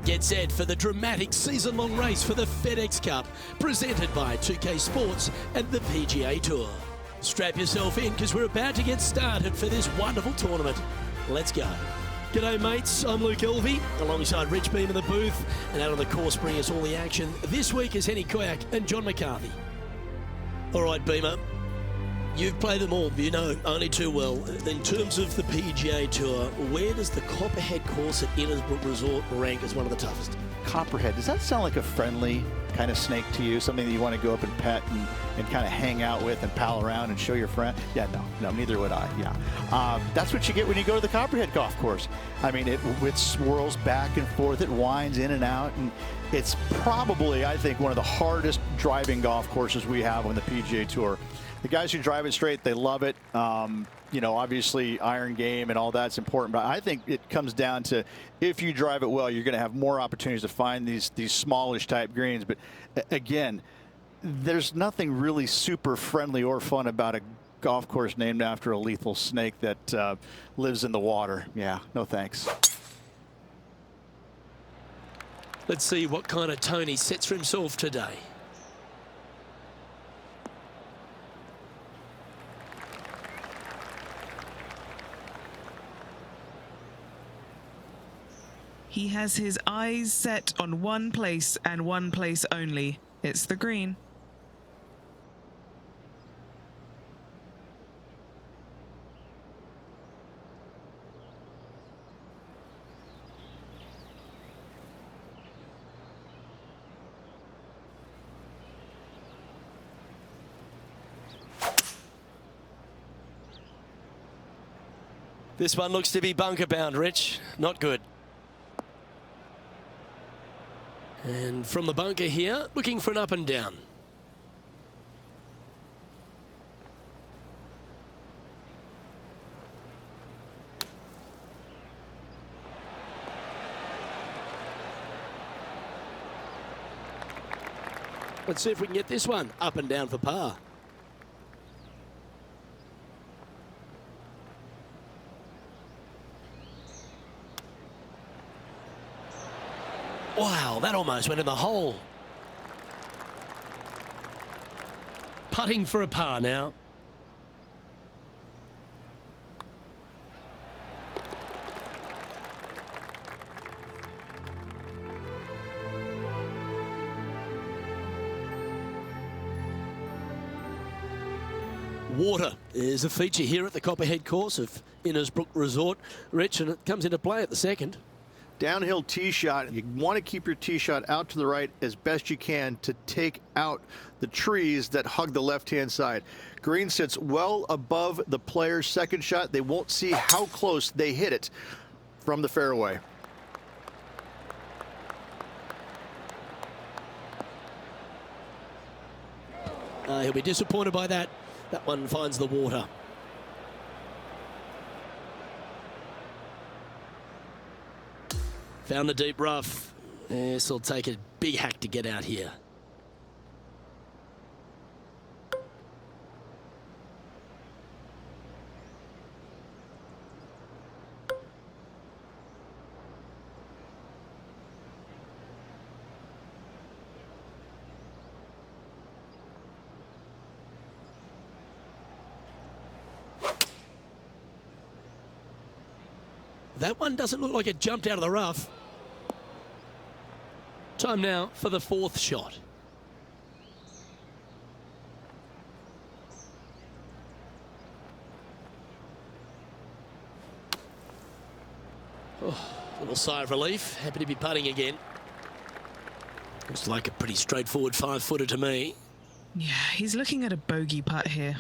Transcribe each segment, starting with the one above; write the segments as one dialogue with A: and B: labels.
A: Get set for the dramatic season-long race for the FedEx Cup, presented by 2K Sports and the PGA Tour. Strap yourself in because we're about to get started for this wonderful tournament. Let's go. G'day mates, I'm Luke Elvey, alongside Rich Beam in the booth, and out on the course bringing us all the action this week is Henny Koyak and John McCarthy. All right, Beamer, you've played them all, you know only too well. In terms of the PGA Tour, where does the Copperhead course at Innisbrook Resort rank as one of the toughest?
B: Copperhead, does that sound like a friendly kind of snake to you? Something that you want to go up and pet and kind of hang out with and pal around and show your friend? Yeah, no, neither would I, yeah. That's what you get when you go to the Copperhead golf course. I mean, it swirls back and forth, it winds in and out, and it's probably, I think, one of the hardest driving golf courses we have on the PGA Tour. The guys who drive it straight, they love it. You know, obviously iron game and all that's important, but I think it comes down to if you drive it well, you're going to have more opportunities to find these smallish type greens. But again, there's nothing really super friendly or fun about a golf course named after a lethal snake that lives in the water. Yeah, no thanks.
A: Let's see what kind of tone he sets for himself today.
C: He has his eyes set on one place and one place only. It's the green.
A: This one looks to be bunker bound, Rich. Not good. And from the bunker here, looking for an up and down. Let's see if we can get this one up and down for par. Wow, that almost went in the hole. Putting for a par now. Water is a feature here at the Copperhead course of Innisbrook Resort, Rich, and it comes into play at the second.
B: Downhill tee shot, you want to keep your tee shot out to the right as best you can to take out the trees that hug the left-hand side. Green sits well above the player's second shot. They won't see how close they hit it from the fairway.
A: He'll be disappointed by that. That one finds the water. Found the deep rough. This will take a big hack to get out here. That one doesn't look like it jumped out of the rough. Time now for the fourth shot. Oh, little sigh of relief. Happy to be putting again. Looks like a pretty straightforward 5-footer to me.
C: Yeah, he's looking at a bogey putt here.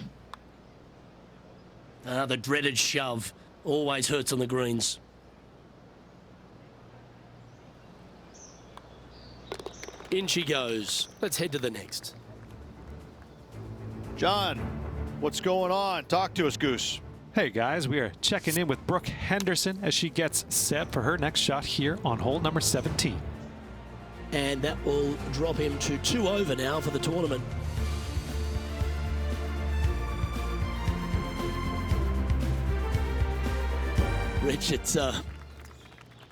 A: The dreaded shove always hurts on the greens. In she goes. Let's head to the next.
B: John, what's going on? Talk to us, Goose.
D: Hey guys, we are checking in with Brooke Henderson as she gets set for her next shot here on hole number 17.
A: And that will drop him to 2 over now for the tournament. Rich, it's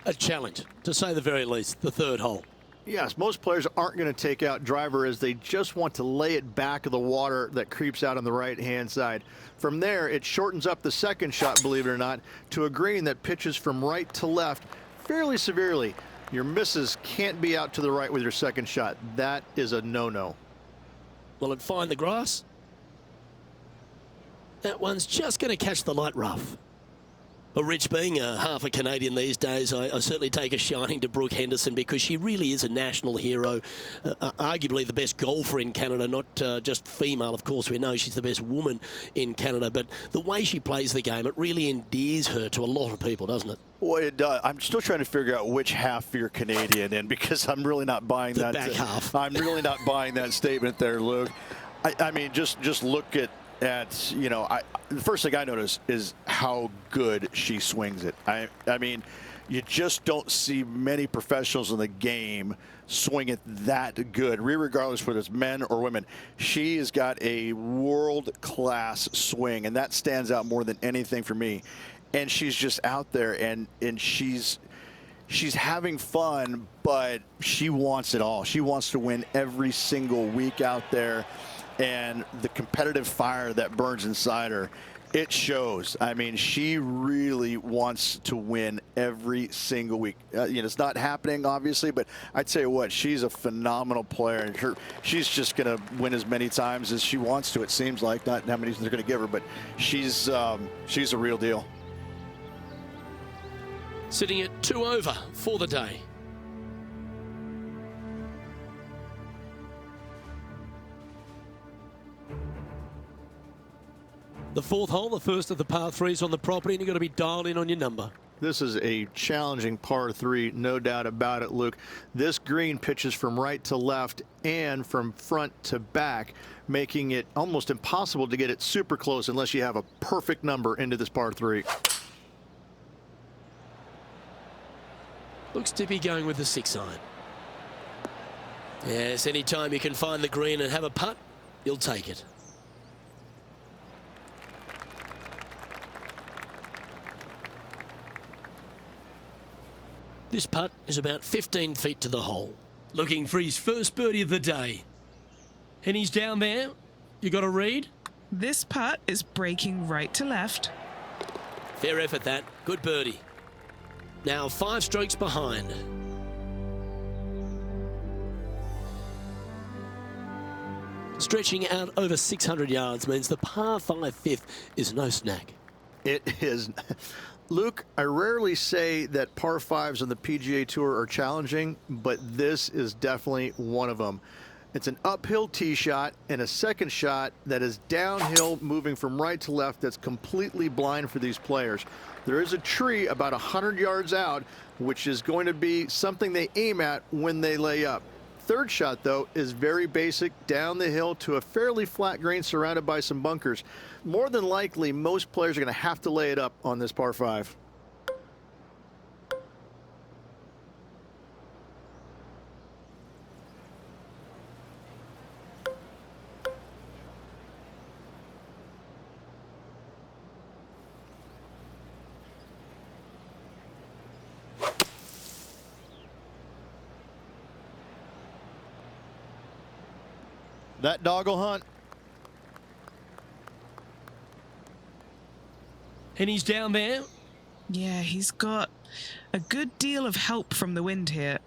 A: A challenge, to say the very least, the third hole.
B: Yes, most players aren't going to take out driver as they just want to lay it back of the water that creeps out on the right-hand side. From there, it shortens up the second shot, believe it or not, to a green that pitches from right to left fairly severely. Your misses can't be out to the right with your second shot. That is a no-no.
A: Will it find the grass? That one's just going to catch the light rough. Well, Rich, being half a Canadian these days, I certainly take a shining to Brooke Henderson because she really is a national hero, arguably the best golfer in Canada, not just female, of course. We know she's the best woman in Canada, but the way she plays the game, it really endears her to a lot of people, doesn't it?
B: Well, it does. I'm still trying to figure out which half you're Canadian in because I'm really not buying
A: the
B: that.
A: Back half.
B: I'm really not buying that statement there, Luke. I mean, just look at you know, the first thing I notice is how good she swings it. I mean, you just don't see many professionals in the game swing it that good, regardless whether it's men or women. She has got a world-class swing, and that stands out more than anything for me. And she's just out there, and she's having fun, but she wants it all. She wants to win every single week out there. And the competitive fire that burns inside her, it shows. I mean, she really wants to win every single week. You know, it's not happening, obviously, but I tell you what, she's a phenomenal player. And she's just going to win as many times as she wants to, it seems like. Not how many they're going to give her, but she's a real deal.
A: Sitting at 2 over for the day. The fourth hole, the first of the par threes on the property, and you've got to be dialed in on your number.
B: This is a challenging par 3, no doubt about it, Luke. This green pitches from right to left and from front to back, making it almost impossible to get it super close unless you have a perfect number into this par 3.
A: Looks to be going with the 6-iron. Yes, anytime you can find the green and have a putt, you'll take it. This putt is about 15 feet to the hole. Looking for his first birdie of the day. And he's down there. You got a read?
C: This putt is breaking right to left.
A: Fair effort, that. Good birdie. Now 5 strokes behind. Stretching out over 600 yards means the par 5 fifth is no snack.
B: It is. Luke, I rarely say that par 5s on the PGA Tour are challenging, but this is definitely one of them. It's an uphill tee shot and a second shot that is downhill, moving from right to left, that's completely blind for these players. There is a tree about 100 yards out, which is going to be something they aim at when they lay up. Third shot, though, is very basic, down the hill to a fairly flat green surrounded by some bunkers. More than likely, most players are going to have to lay it up on this par 5. That dog will hunt.
A: And he's down there.
C: Yeah, he's got a good deal of help from the wind here.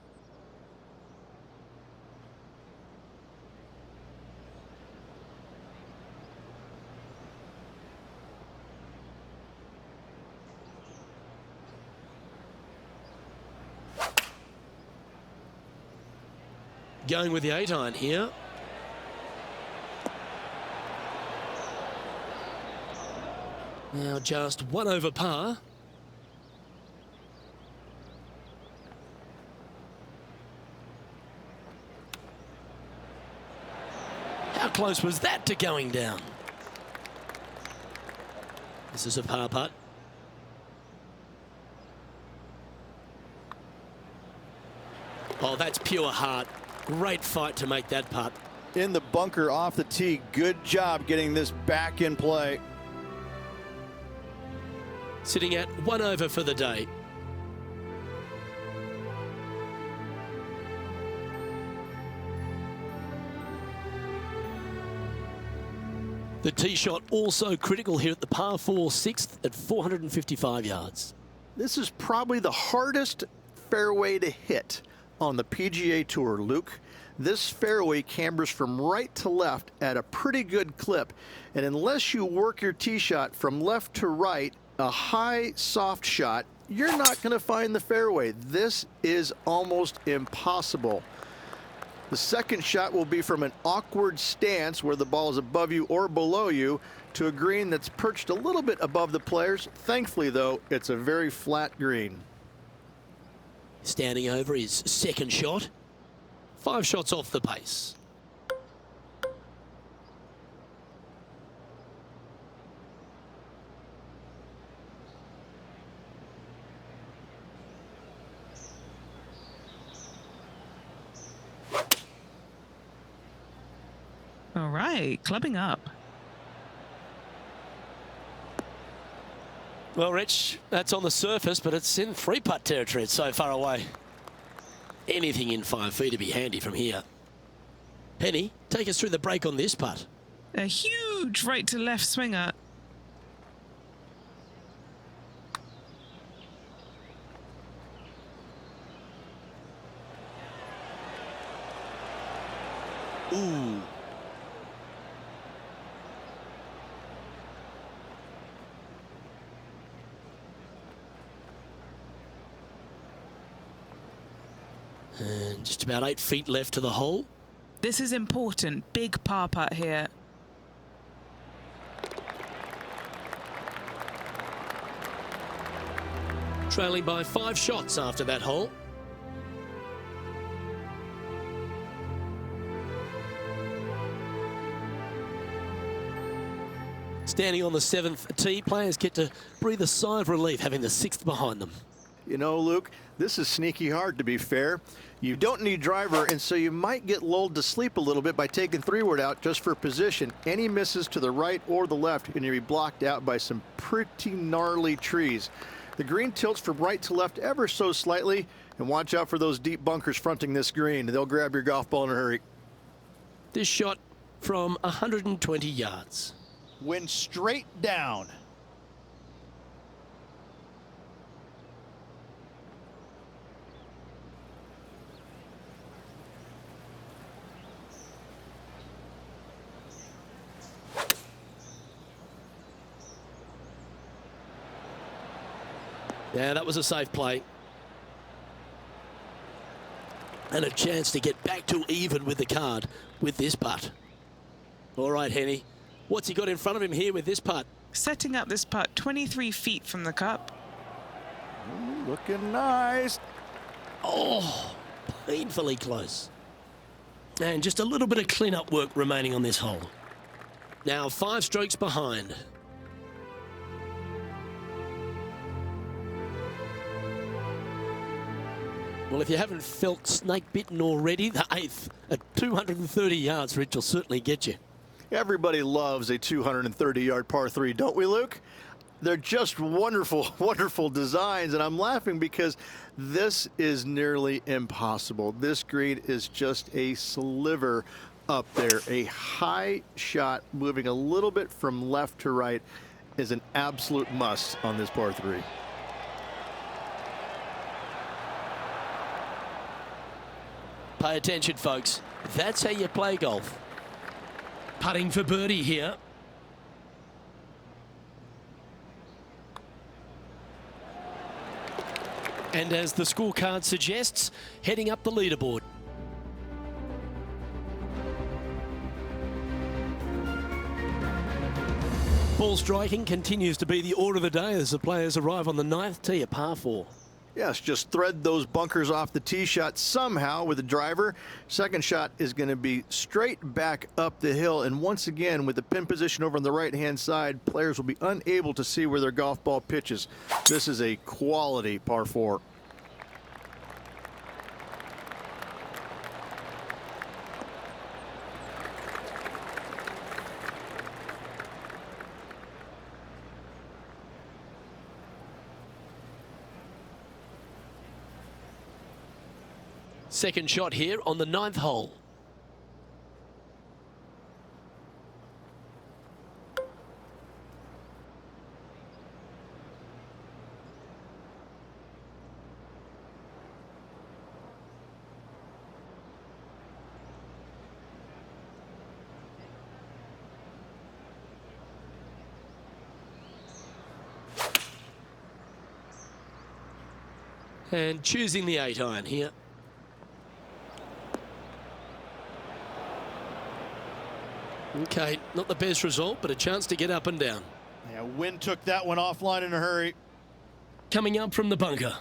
A: Going with the 8-iron here. Now just 1 over par. How close was that to going down? This is a par putt. Oh, that's pure heart. Great fight to make that putt.
B: In the bunker off the tee. Good job getting this back in play.
A: Sitting at 1 over for the day. The tee shot also critical here at the par 4 6th at 455 yards.
B: This is probably the hardest fairway to hit on the PGA Tour, Luke. This fairway cambers from right to left at a pretty good clip, and unless you work your tee shot from left to right, a high soft shot, you're not going to find the fairway. This is almost impossible. The second shot will be from an awkward stance where the ball is above you or below you to a green that's perched a little bit above the players. Thankfully, though, it's a very flat green.
A: Standing over his second shot. 5 shots off the pace.
C: All right, clubbing up.
A: Well, Rich, that's on the surface, but it's in 3-putt territory. It's so far away. Anything in 5 feet to be handy from here. Penny, take us through the break on this putt.
C: A huge right to left swinger.
A: Ooh. And just about 8 feet left to the hole.
C: This is important. Big par putt here.
A: Trailing by 5 shots after that hole. Standing on the 7th tee, players get to breathe a sigh of relief having the 6th behind them.
B: You know, Luke, this is sneaky hard, to be fair. You don't need driver, and so you might get lulled to sleep a little bit by taking 3-wood out just for position. Any misses to the right or the left, and you'll be blocked out by some pretty gnarly trees. The green tilts from right to left ever so slightly, and watch out for those deep bunkers fronting this green. They'll grab your golf ball in a hurry.
A: This shot from 120 yards.
B: Went straight down.
A: Yeah, that was a safe play. And a chance to get back to even with the card with this putt. All right, Henny. What's he got in front of him here with this putt?
C: Setting up this putt 23 feet from the cup.
B: Ooh, looking nice.
A: Oh, painfully close. And just a little bit of clean-up work remaining on this hole. Now 5 strokes behind. Well, if you haven't felt snake-bitten already, the 8th at 230 yards, Rich, will certainly get you.
B: Everybody loves a 230-yard par 3, don't we, Luke? They're just wonderful, wonderful designs, and I'm laughing because this is nearly impossible. This green is just a sliver up there. A high shot moving a little bit from left to right is an absolute must on this par 3.
A: Pay attention, folks. That's how you play golf. Putting for birdie here. And as the scorecard suggests, heading up the leaderboard. Ball striking continues to be the order of the day as the players arrive on the 9th tee at par 4.
B: Yes, just thread those bunkers off the tee shot somehow with the driver. Second shot is going to be straight back up the hill. And once again, with the pin position over on the right-hand side, players will be unable to see where their golf ball pitches. This is a quality par 4.
A: Second shot here on the 9th hole. And choosing the 8-iron here. Okay, not the best result, but a chance to get up and down.
B: Yeah, wind took that one offline in a hurry.
A: Coming up from the bunker.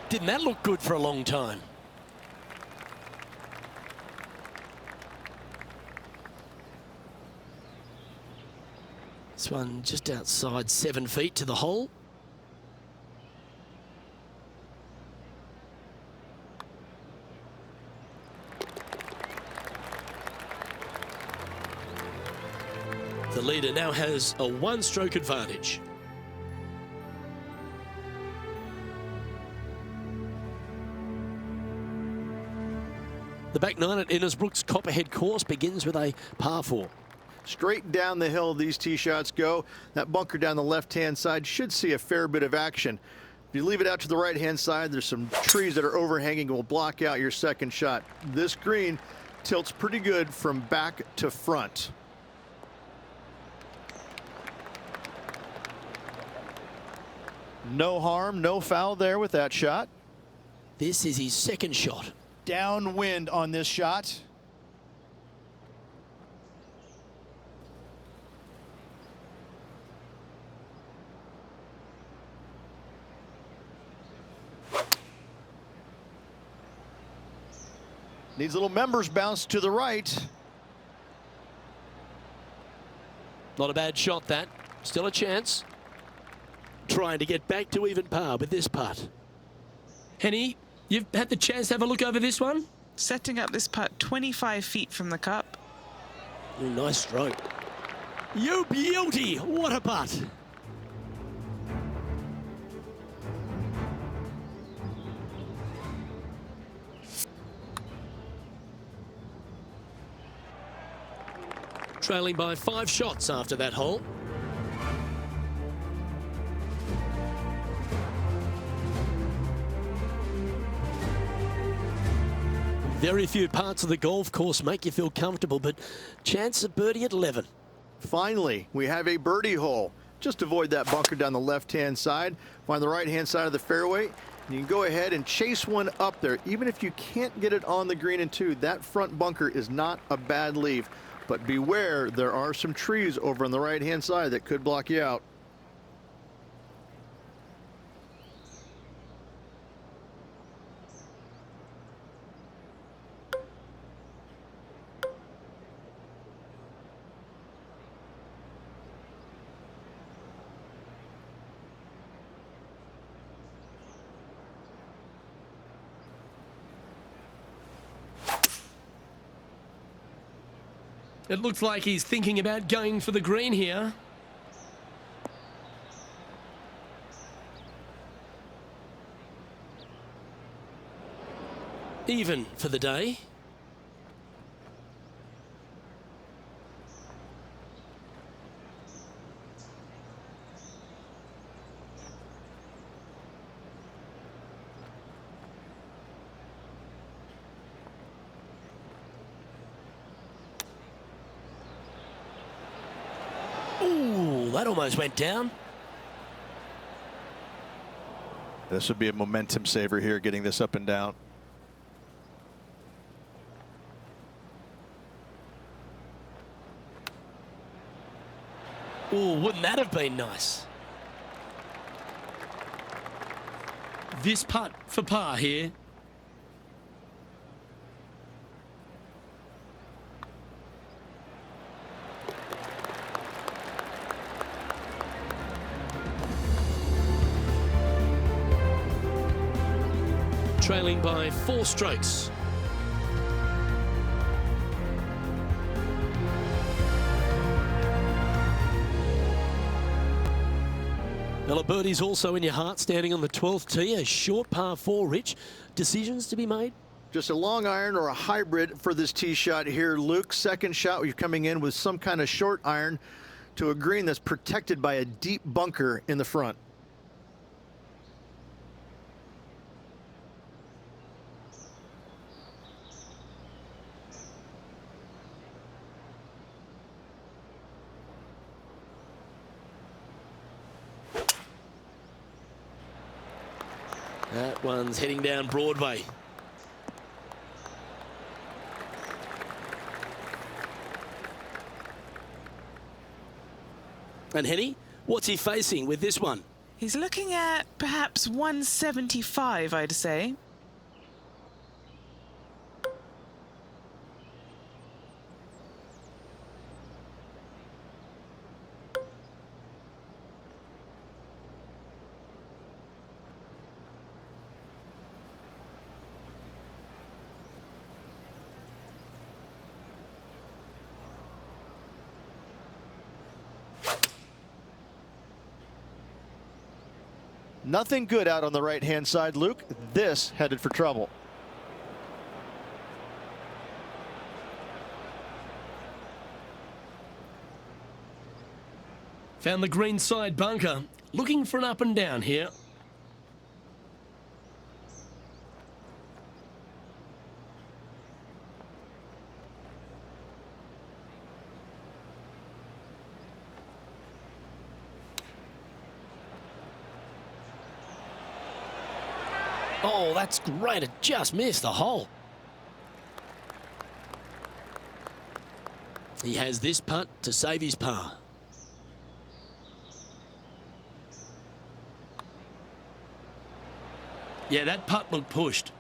A: Didn't that look good for a long time? This one just outside 7 feet to the hole. The leader now has a 1-stroke advantage. The back nine at Innisbrook's Copperhead course begins with a par 4.
B: Straight down the hill these tee shots go. That bunker down the left-hand side should see a fair bit of action. If you leave it out to the right-hand side, there's some trees that are overhanging and will block out your second shot. This green tilts pretty good from back to front. No harm, no foul there with that shot.
A: This is his second shot.
B: Downwind on this shot. Needs a little members bounce to the right.
A: Not a bad shot, that. Still a chance. Trying to get back to even par with this putt. Henny, you've had the chance to have a look over this one?
C: Setting up this putt 25 feet from the cup.
A: Ooh, nice stroke. You beauty! What a putt! Trailing by 5 shots after that hole. Very few parts of the golf course make you feel comfortable, but chance of birdie at 11.
B: Finally, we have a birdie hole. Just avoid that bunker down the left-hand side. Find the right-hand side of the fairway. And you can go ahead and chase one up there. Even if you can't get it on the green in 2, that front bunker is not a bad leave. But beware, there are some trees over on the right-hand side that could block you out.
A: It looks like he's thinking about going for the green here. Even for the day. Ooh, that almost went down.
B: This would be a momentum saver here, getting this up and down.
A: Ooh, wouldn't that have been nice? This putt for par here. Trailing by 4 strokes. Well, a birdie's also in your heart, standing on the 12th tee. A short par 4, Rich. Decisions to be made?
B: Just a long iron or a hybrid for this tee shot here, Luke. Second shot, you're coming in with some kind of short iron to a green that's protected by a deep bunker in the front.
A: That one's heading down Broadway. And Henny, what's he facing with this one?
C: He's looking at perhaps 175, I'd say.
B: Nothing good out on the right-hand side, Luke. This headed for trouble.
A: Found the green side bunker. Looking for an up and down here. Oh, that's great. It just missed the hole. He has this putt to save his par. Yeah, that putt looked pushed.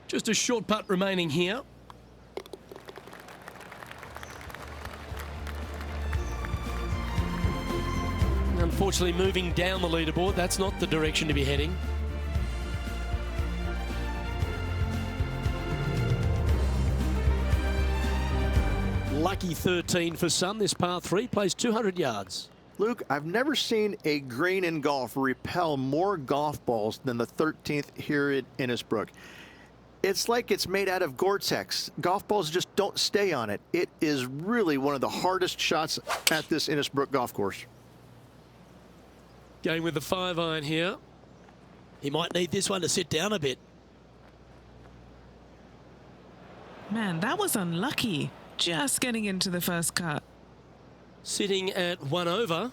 A: Just a short putt remaining here. Unfortunately, moving down the leaderboard, that's not the direction to be heading. Lucky 13 for some. This par 3 plays 200 yards.
B: Luke, I've never seen a green in golf repel more golf balls than the 13th here at Innisbrook. It's like it's made out of Gore-Tex. Golf balls just don't stay on it. It is really one of the hardest shots at this Innisbrook golf course.
A: Going with the 5-iron here. He might need this one to sit down a bit.
C: Man, that was unlucky. Just getting into the first cut.
A: Sitting at 1 over.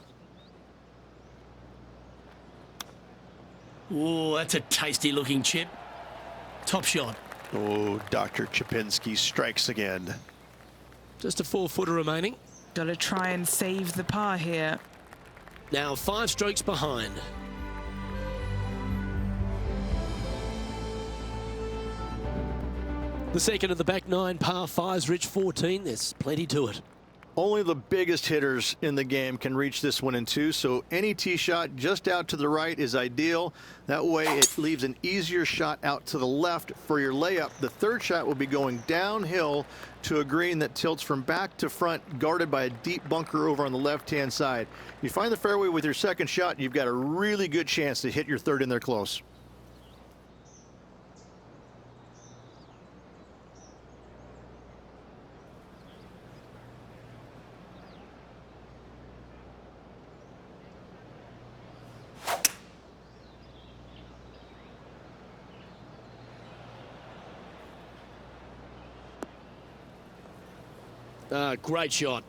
A: Oh, that's a tasty looking chip. Top shot.
B: Oh, Dr. Chipinski strikes again.
A: Just a 4-footer remaining.
C: Got to try and save the par here.
A: Now 5 strokes behind. The second of the back 9 par 5s, Rich 14. There's plenty to it.
B: Only the biggest hitters in the game can reach this one in 2, so any tee shot just out to the right is ideal. That way it leaves an easier shot out to the left for your layup. The third shot will be going downhill to a green that tilts from back to front, guarded by a deep bunker over on the left-hand side. You find the fairway with your second shot, you've got a really good chance to hit your third in there close.
A: Great shot.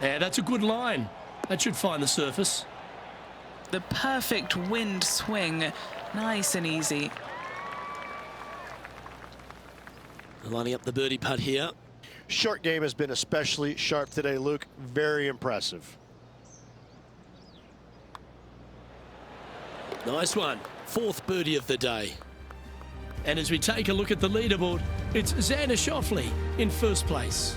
A: Yeah, that's a good line. That should find the surface.
C: The perfect wind swing. Nice and easy.
A: Lining up the birdie putt here.
B: Short game has been especially sharp today, Luke. Very impressive.
A: Nice one. 4th birdie of the day. And as we take a look at the leaderboard, it's Xander Schauffele in first place.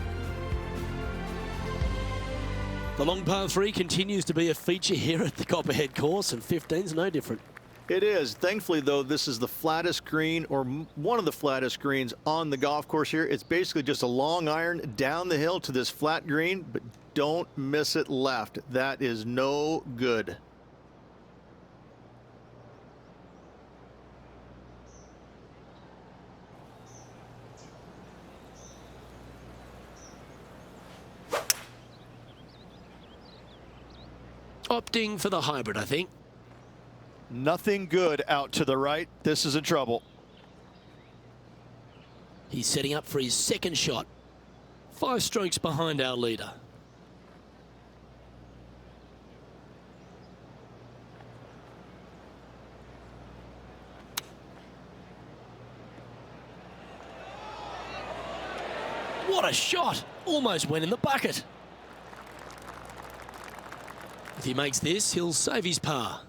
A: The long par 3 continues to be a feature here at the Copperhead course, and 15's no different.
B: It is. Thankfully, though, this is the flattest green, or one of the flattest greens on the golf course here. It's basically just a long iron down the hill to this flat green, but don't miss it left. That is no good.
A: Opting for the hybrid, I think.
B: Nothing good out to the right. This is in trouble.
A: He's setting up for his second shot. 5 strokes behind our leader. What a shot! Almost went in the bucket. If he makes this, he'll save his par.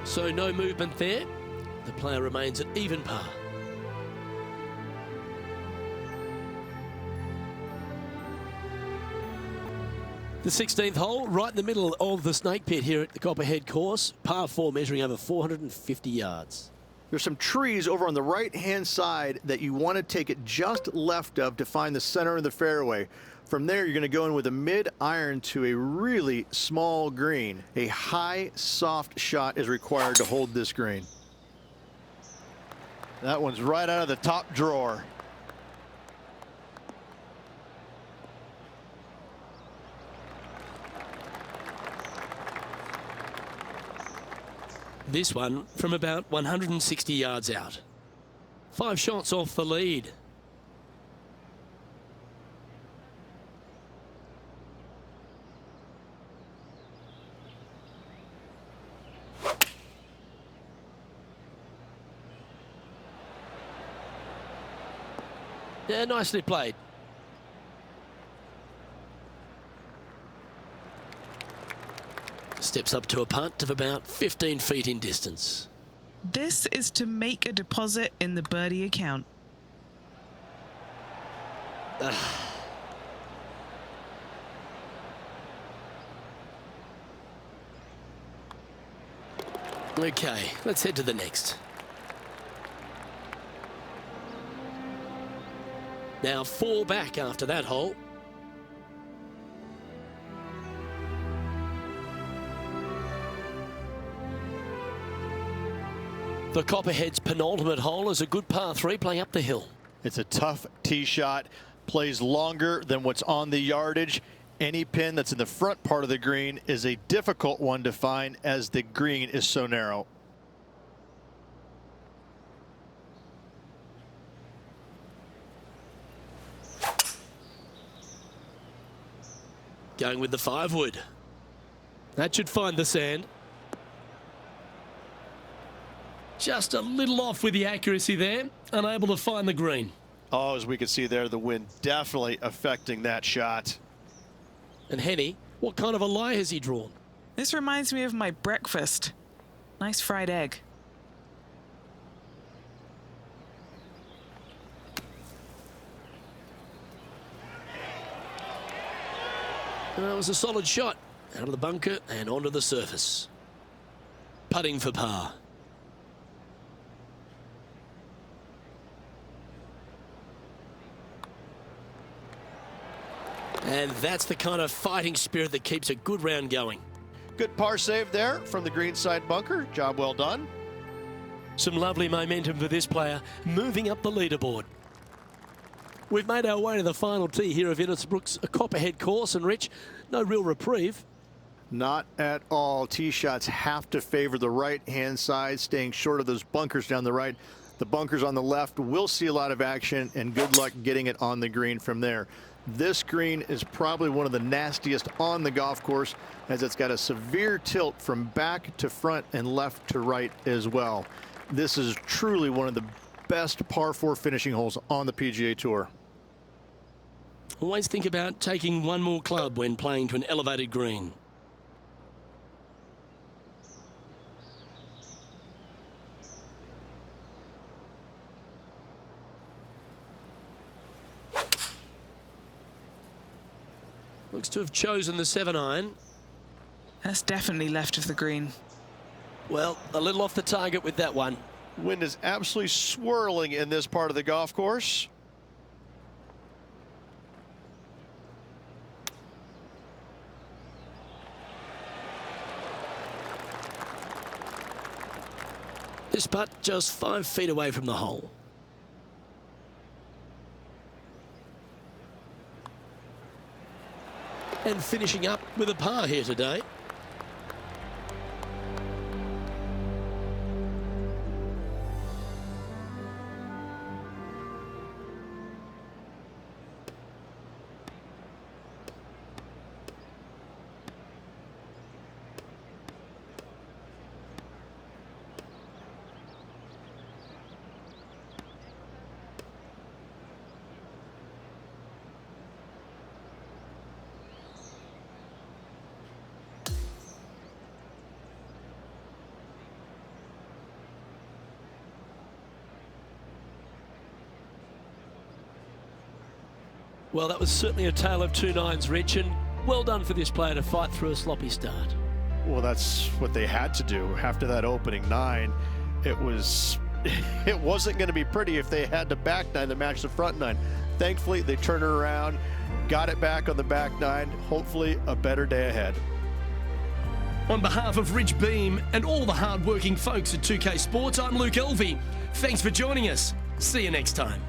A: So no movement there. The player remains at even par. The 16th hole, right in the middle of the snake pit here at the Copperhead course. Par 4 measuring over 450 yards.
B: There's some trees over on the right-hand side that you want to take it just left of to find the center of the fairway. From there, you're going to go in with a mid-iron to a really small green. A high, soft shot is required to hold this green. That one's right out of the top drawer.
A: This one from about 160 yards out. 5 shots off the lead. Yeah, nicely played. Steps up to a putt of about 15 feet in distance.
C: This is to make a deposit in the birdie account.
A: Okay, let's head to the next. Now 4 back after that hole. The Copperhead's penultimate hole is a good par 3 playing up the hill.
B: It's a tough tee shot, plays longer than what's on the yardage. Any pin that's in the front part of the green is a difficult one to find as the green is so narrow.
A: Going with the 5-wood. That should find the sand. Just a little off with the accuracy there, unable to find the green.
B: Oh, as we can see there, the wind definitely affecting that shot.
A: And Henny, what kind of a lie has he drawn?
C: This reminds me of my breakfast. Nice fried egg.
A: That was a solid shot. Out of the bunker and onto the surface. Putting for par. And that's the kind of fighting spirit that keeps a good round going.
B: Good par save there from the greenside bunker. Job well done.
A: Some lovely momentum for this player, moving up the leaderboard. We've made our way to the final tee here of Innisbrook's Copperhead course, and Rich, no real reprieve.
B: Not at all. Tee shots have to favor the right-hand side, staying short of those bunkers down the right. The bunkers on the left will see a lot of action, and good luck getting it on the green from there. This green is probably one of the nastiest on the golf course, as it's got a severe tilt from back to front and left to right as well. This is truly one of the best par 4 finishing holes on the PGA Tour.
A: Always think about taking one more club when playing to an elevated green. Looks to have chosen the 7-iron.
C: That's definitely left of the green.
A: Well, a little off the target with that one.
E: Wind is absolutely swirling in this part of the golf course.
A: This putt just 5 feet away from the hole. And finishing up with a par here today. Well, that was certainly a tale of two nines, Rich, and well done for this player to fight through a sloppy start.
E: Well, that's what they had to do after that opening 9. It wasn't going to be pretty if they had the back 9 to match the front 9. Thankfully, they turned it around, got it back on the back 9. Hopefully, a better day ahead.
A: On behalf of Rich Beam and all the hard-working folks at 2K Sports, I'm Luke Elvey. Thanks for joining us. See you next time.